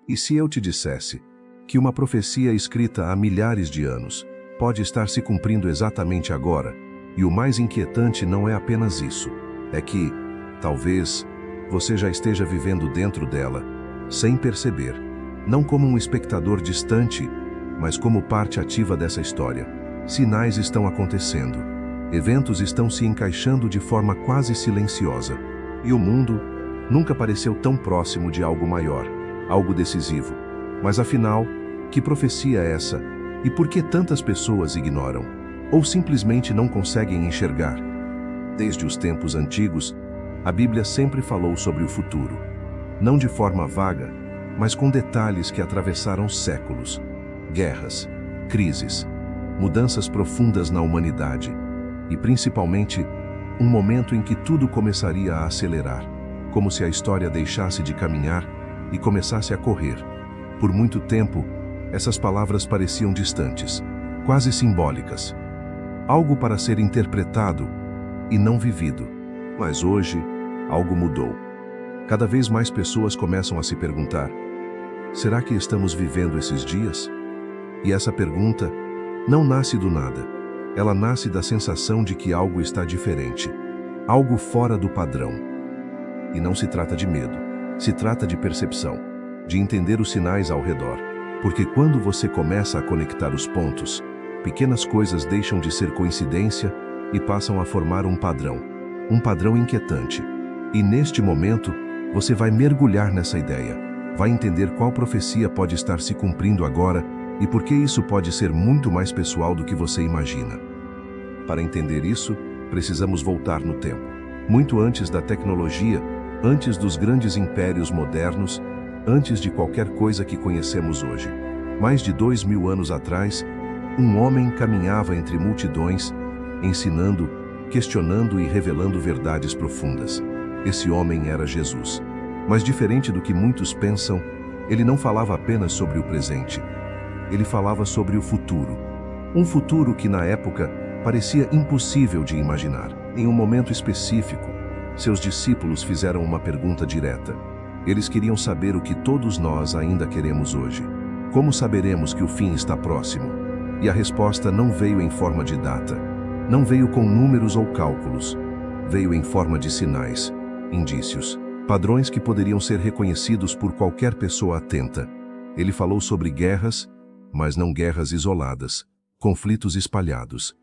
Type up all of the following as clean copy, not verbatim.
E se eu te dissesse que uma profecia escrita há milhares de anos pode estar se cumprindo exatamente agora, e o mais inquietante não é apenas isso, é que, talvez, você já esteja vivendo dentro dela, sem perceber, não como um espectador distante, mas como parte ativa dessa história. Sinais estão acontecendo, eventos estão se encaixando de forma quase silenciosa, e o mundo nunca pareceu tão próximo de algo maior, algo decisivo. Mas afinal, que profecia é essa? E por que tantas pessoas ignoram? Ou simplesmente não conseguem enxergar? Desde os tempos antigos, a Bíblia sempre falou sobre o futuro. Não de forma vaga, mas com detalhes que atravessaram séculos. Guerras, crises, mudanças profundas na humanidade e, principalmente, um momento em que tudo começaria a acelerar, como se a história deixasse de caminhar e começasse a correr. Por muito tempo, essas palavras pareciam distantes, quase simbólicas. Algo para ser interpretado e não vivido. Mas hoje, algo mudou. Cada vez mais pessoas começam a se perguntar: será que estamos vivendo esses dias? E essa pergunta não nasce do nada. Ela nasce da sensação de que algo está diferente, algo fora do padrão. E não se trata de medo, se trata de percepção, de entender os sinais ao redor. Porque quando você começa a conectar os pontos, pequenas coisas deixam de ser coincidência e passam a formar um padrão inquietante. E neste momento, você vai mergulhar nessa ideia, vai entender qual profecia pode estar se cumprindo agora e por que isso pode ser muito mais pessoal do que você imagina. Para entender isso, precisamos voltar no tempo. Muito antes da tecnologia, antes dos grandes impérios modernos, antes de qualquer coisa que conhecemos hoje. Mais de 2000 anos atrás, um homem caminhava entre multidões, ensinando, questionando e revelando verdades profundas. Esse homem era Jesus. Mas diferente do que muitos pensam, ele não falava apenas sobre o presente. Ele falava sobre o futuro. Um futuro que na época parecia impossível de imaginar. Em um momento específico, seus discípulos fizeram uma pergunta direta. Eles queriam saber o que todos nós ainda queremos hoje. Como saberemos que o fim está próximo? E a resposta não veio em forma de data. Não veio com números ou cálculos. Veio em forma de sinais, indícios, padrões que poderiam ser reconhecidos por qualquer pessoa atenta. Ele falou sobre guerras, mas não guerras isoladas, conflitos espalhados.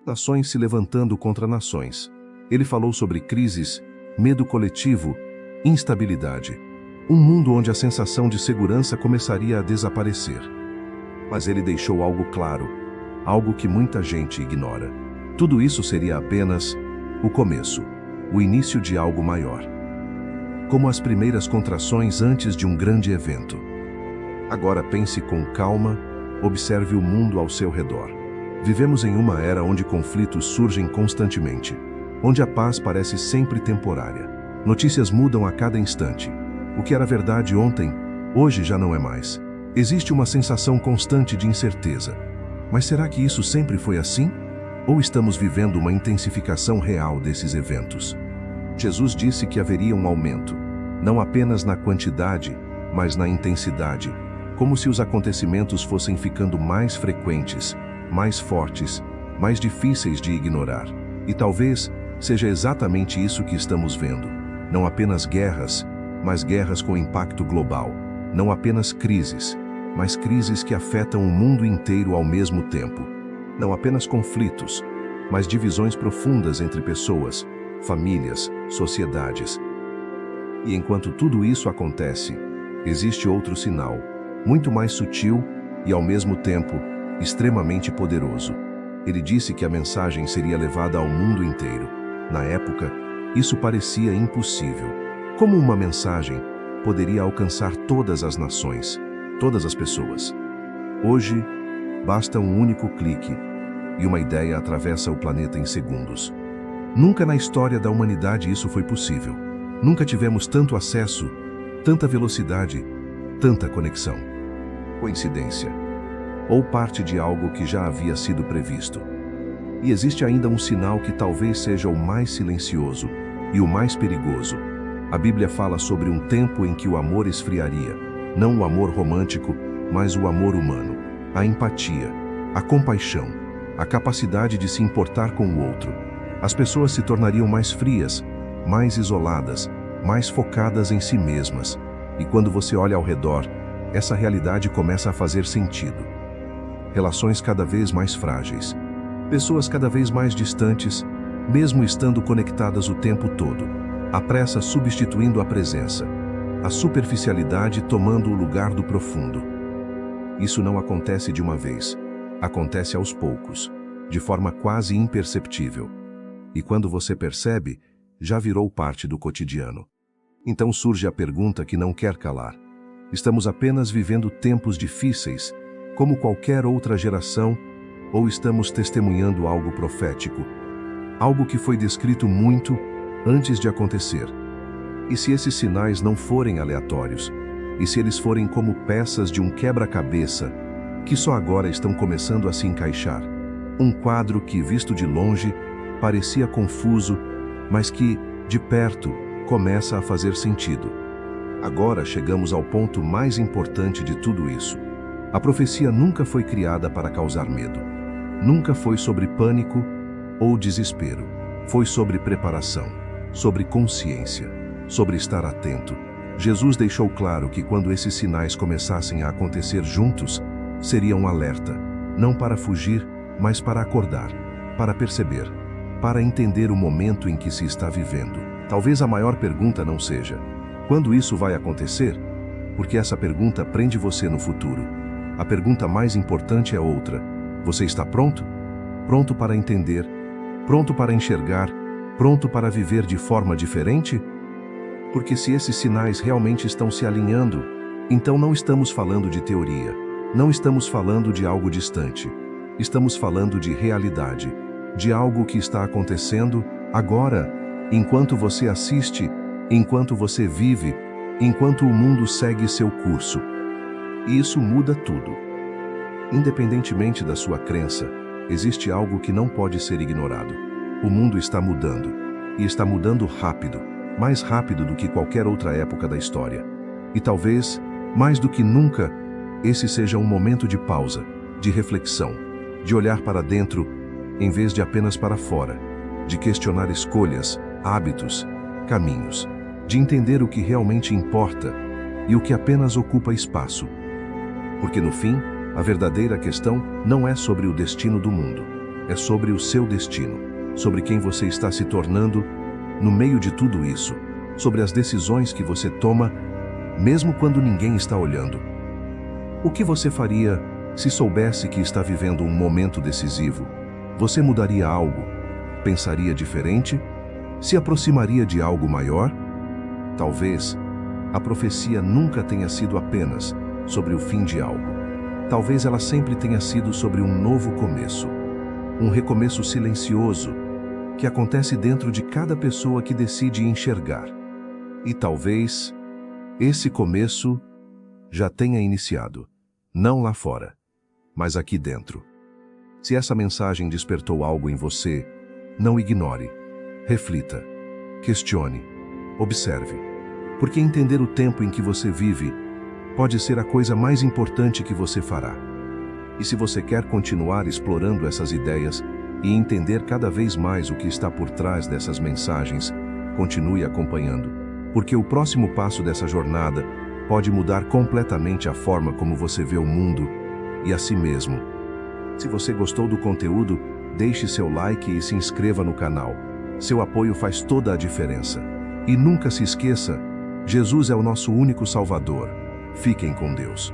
Nações se levantando contra nações. Ele falou sobre crises, medo coletivo, instabilidade. Um mundo onde a sensação de segurança começaria a desaparecer. Mas ele deixou algo claro, algo que muita gente ignora. Tudo isso seria apenas o começo, o início de algo maior. Como as primeiras contrações antes de um grande evento. Agora pense com calma, observe o mundo ao seu redor. Vivemos em uma era onde conflitos surgem constantemente, onde a paz parece sempre temporária. Notícias mudam a cada instante. O que era verdade ontem, hoje já não é mais. Existe uma sensação constante de incerteza. Mas será que isso sempre foi assim? Ou estamos vivendo uma intensificação real desses eventos? Jesus disse que haveria um aumento, não apenas na quantidade, mas na intensidade, como se os acontecimentos fossem ficando mais frequentes, mais fortes, mais difíceis de ignorar. E talvez seja exatamente isso que estamos vendo. Não apenas guerras, mas guerras com impacto global. Não apenas crises, mas crises que afetam o mundo inteiro ao mesmo tempo. Não apenas conflitos, mas divisões profundas entre pessoas, famílias, sociedades. E enquanto tudo isso acontece, existe outro sinal, muito mais sutil e, ao mesmo tempo, extremamente poderoso. Ele disse que a mensagem seria levada ao mundo inteiro. Na época, isso parecia impossível. Como uma mensagem poderia alcançar todas as nações, todas as pessoas? Hoje, basta um único clique e uma ideia atravessa o planeta em segundos. Nunca na história da humanidade isso foi possível. Nunca tivemos tanto acesso, tanta velocidade, tanta conexão. Coincidência? Ou parte de algo que já havia sido previsto? E existe ainda um sinal que talvez seja o mais silencioso e o mais perigoso. A Bíblia fala sobre um tempo em que o amor esfriaria, não o amor romântico, mas o amor humano, a empatia, a compaixão, a capacidade de se importar com o outro. As pessoas se tornariam mais frias, mais isoladas, mais focadas em si mesmas. E quando você olha ao redor, essa realidade começa a fazer sentido. Relações cada vez mais frágeis, pessoas cada vez mais distantes, mesmo estando conectadas o tempo todo. A pressa substituindo a presença, a superficialidade tomando o lugar do profundo. Isso não acontece de uma vez, acontece aos poucos, de forma quase imperceptível. E quando você percebe, já virou parte do cotidiano. Então surge a pergunta que não quer calar. Estamos apenas vivendo tempos difíceis, como qualquer outra geração, ou estamos testemunhando algo profético, algo que foi descrito muito antes de acontecer? E se esses sinais não forem aleatórios? E se eles forem como peças de um quebra-cabeça, que só agora estão começando a se encaixar? Um quadro que, visto de longe, parecia confuso, mas que, de perto, começa a fazer sentido. Agora chegamos ao ponto mais importante de tudo isso. A profecia nunca foi criada para causar medo. Nunca foi sobre pânico ou desespero. Foi sobre preparação, sobre consciência, sobre estar atento. Jesus deixou claro que quando esses sinais começassem a acontecer juntos, seria um alerta, não para fugir, mas para acordar, para perceber, para entender o momento em que se está vivendo. Talvez a maior pergunta não seja: quando isso vai acontecer? Porque essa pergunta prende você no futuro. A pergunta mais importante é outra: você está pronto? Pronto para entender? Pronto para enxergar? Pronto para viver de forma diferente? Porque se esses sinais realmente estão se alinhando, então não estamos falando de teoria, não estamos falando de algo distante. Estamos falando de realidade, de algo que está acontecendo agora, enquanto você assiste, enquanto você vive, enquanto o mundo segue seu curso. E isso muda tudo. Independentemente da sua crença, existe algo que não pode ser ignorado. O mundo está mudando, e está mudando rápido, mais rápido do que qualquer outra época da história. E talvez, mais do que nunca, esse seja um momento de pausa, de reflexão, de olhar para dentro, em vez de apenas para fora, de questionar escolhas, hábitos, caminhos, de entender o que realmente importa e o que apenas ocupa espaço. Porque no fim, a verdadeira questão não é sobre o destino do mundo, é sobre o seu destino, sobre quem você está se tornando no meio de tudo isso, sobre as decisões que você toma, mesmo quando ninguém está olhando. O que você faria se soubesse que está vivendo um momento decisivo? Você mudaria algo? Pensaria diferente? Se aproximaria de algo maior? Talvez a profecia nunca tenha sido apenas sobre o fim de algo. Talvez ela sempre tenha sido sobre um novo começo. Um recomeço silencioso que acontece dentro de cada pessoa que decide enxergar. E talvez esse começo já tenha iniciado, não lá fora, mas aqui dentro. Se essa mensagem despertou algo em você, não ignore. Reflita, questione, observe. Porque entender o tempo em que você vive pode ser a coisa mais importante que você fará. E se você quer continuar explorando essas ideias e entender cada vez mais o que está por trás dessas mensagens, continue acompanhando, porque o próximo passo dessa jornada pode mudar completamente a forma como você vê o mundo e a si mesmo. Se você gostou do conteúdo, deixe seu like e se inscreva no canal. Seu apoio faz toda a diferença. E nunca se esqueça, Jesus é o nosso único Salvador. Fiquem com Deus.